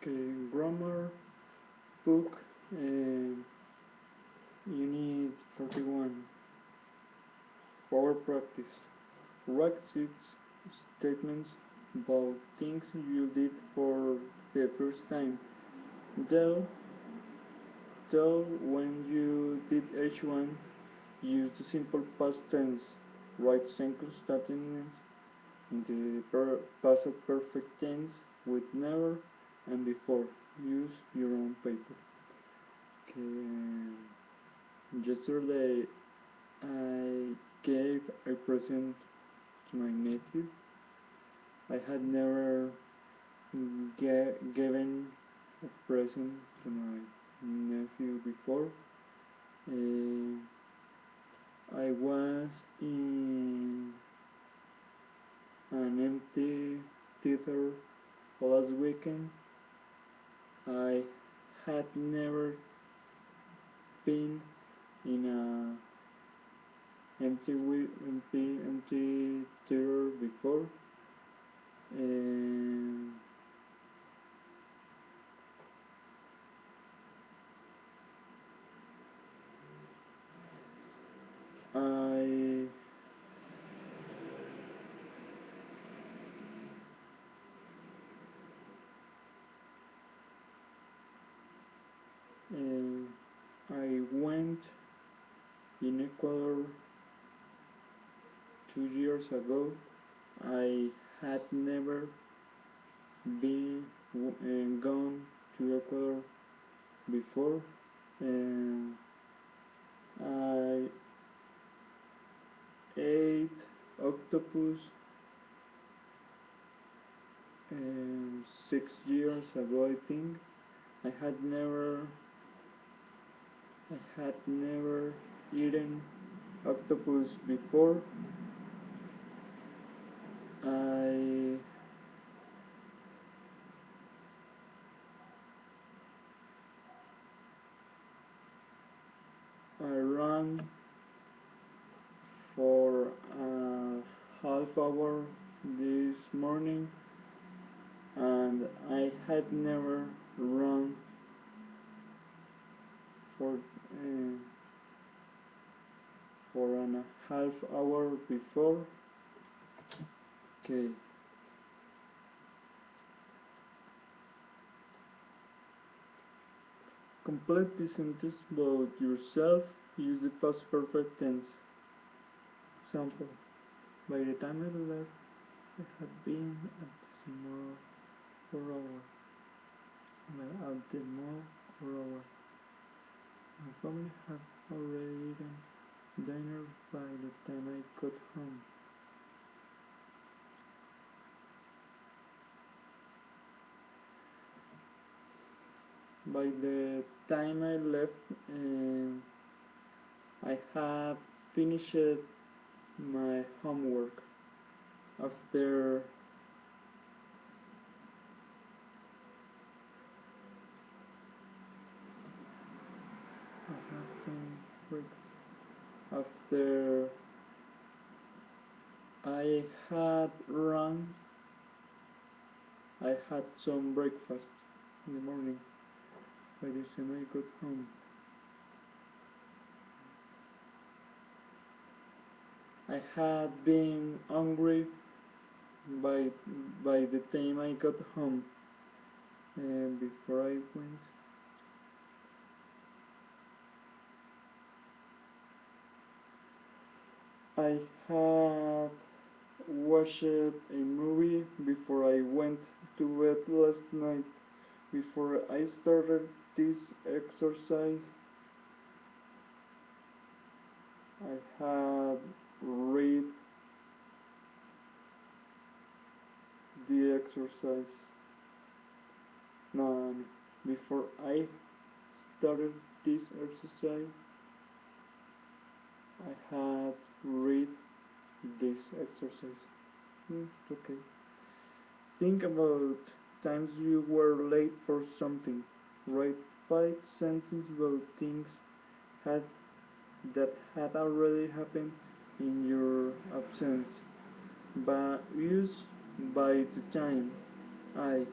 Okay, grammar book, unit 41. Power practice. Write six statements about things you did for the first time. Tell, tell when you did each one. Use the simple past tense. Write single statements in the past perfect tense with never and before. Use your own paper. Okay. Yesterday I gave a present to my nephew. I had never given a present to my nephew before. Uh, I was in an empty theater last weekend. I had never been in a empty theater before, and I I went in Ecuador 2 years ago. I had never been gone to Ecuador before, and I ate octopus 6 years ago. I think I had never I had never eaten octopus before. I I ran for a half hour this morning, and I had never run for uh, for an a half hour before. Okay, complete the sentence about yourself. Use the past perfect tense. Example: by the time I left, I had been at the mall for hours. At the mall for hours. My family had already eaten dinner by the time I got home. By the time I left, I had finished my homework. After I had some breaks. After I had run, I had some breakfast in the morning. By the time I got home, I had been hungry by by the time I got home. And before I went, I had watched a movie before I went to bed last night. Before I started this exercise, I had read the exercise. No, before I started this exercise, I had read this exercise. Okay. Think about times you were late for something. Write 5 sentences about things had that had already happened in your absence. But use by the time I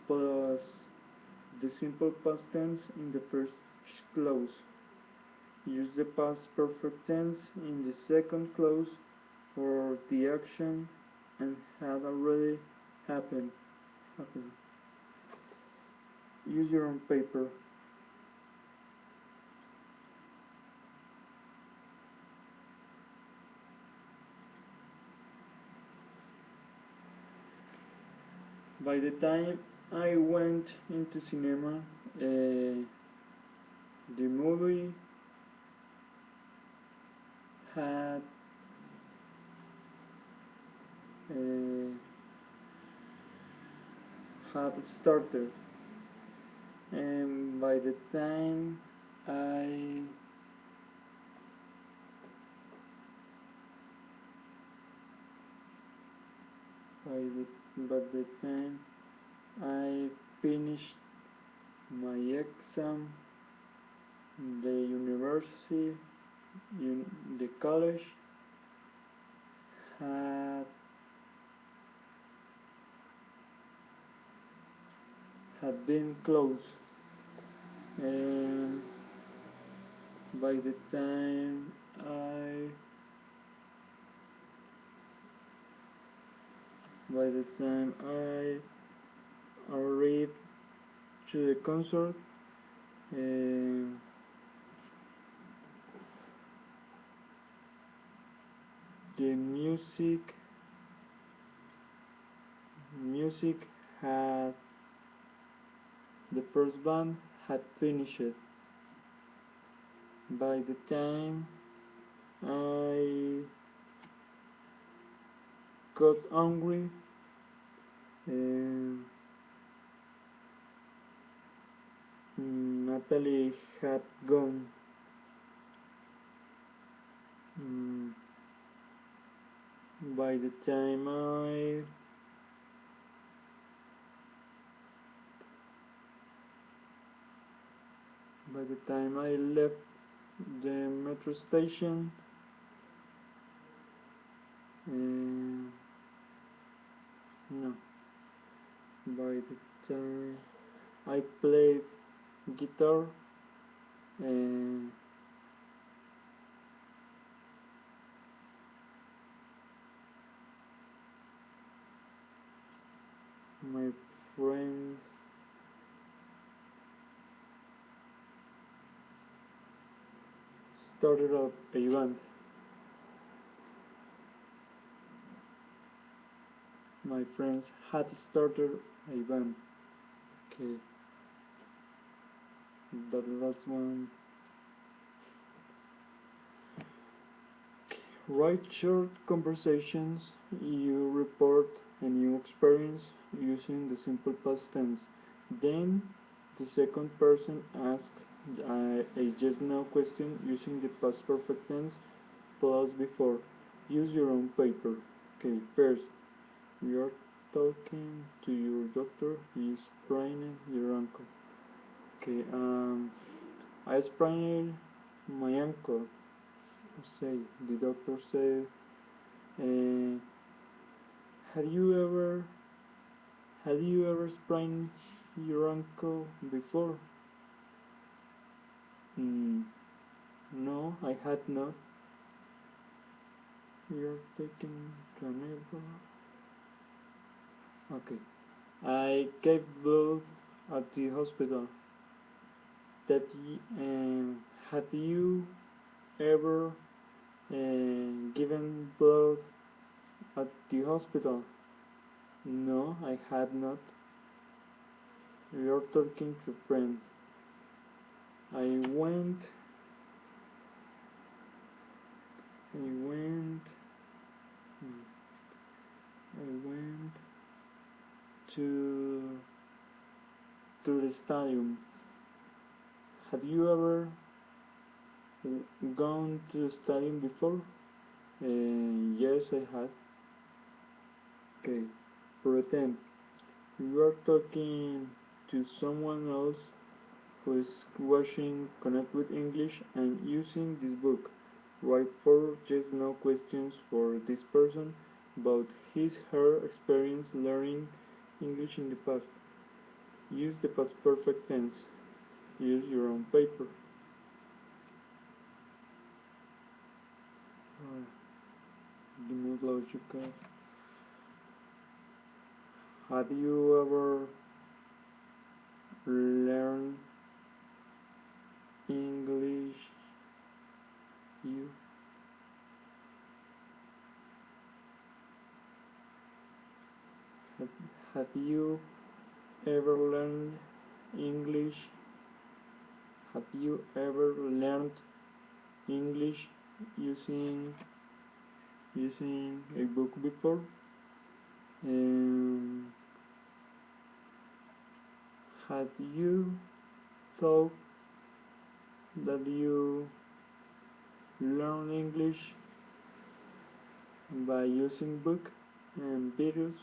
plus the simple past tense in the first clause. Use the past perfect tense in the second clause for the action and had already happened. happened. Use your own paper. By the time I went into cinema, the movie had uh, had started, and by the time I by the time I finished my exam, the university, the college had been closed, and by the time I arrived to the concert, uh, the music had the first band had finished. By the time I got hungry, uh, Natalie had gone. Mm, by the time I left the metro station, uh, no, by the time I played guitar, and my friends started up a band. My friends had started a band. Okay, that last one. Write short conversations. You report a new experience using the simple past tense. Then the second person asks a yes/no question using the past perfect tense plus before. Use your own paper. Okay, first, you are talking to your doctor. He is spraining your ankle. Okay, I sprained my ankle. Say, the doctor said, uh, have you ever sprained your ankle before? Mm, no, I had not. You're taking to a neighbor. Okay. I gave blood at the hospital. That have you ever given blood at the hospital? No, I had not. You're talking to a friend. I went. I went. hmm, I went to the stadium. Have you ever gone to the stadium before? Yes, I had. Okay. Pretend you are talking to someone else who is watching Connect with English and using this book. Write 4 yes/no questions for this person about his/her experience learning English in the past. Use the past perfect tense. Use your own paper. The mood logical. Have you ever learned English? You have, have you ever learned English? Have you ever learned English using a book before? Um, have you thought that you learn English by using book and videos?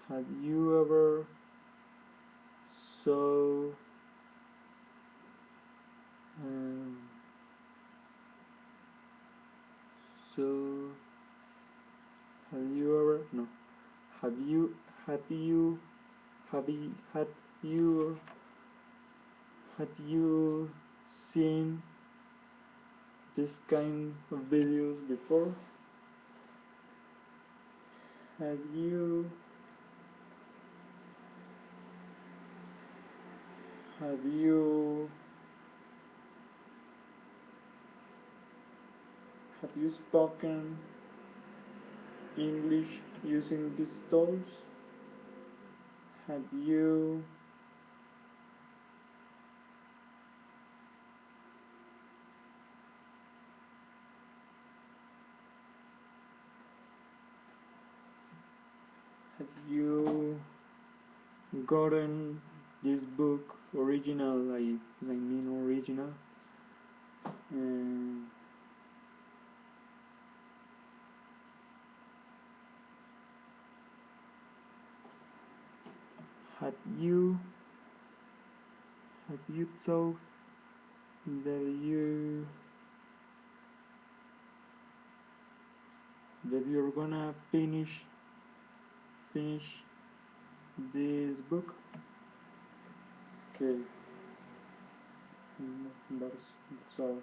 Have you ever saw um, so have you ever no have you have you have you you have you seen this kind of videos before? Have you have you have you spoken English using these tools? Have you have you gotten this book original? I mean original. And have you thought that you're gonna finish this book? Okay, that's all.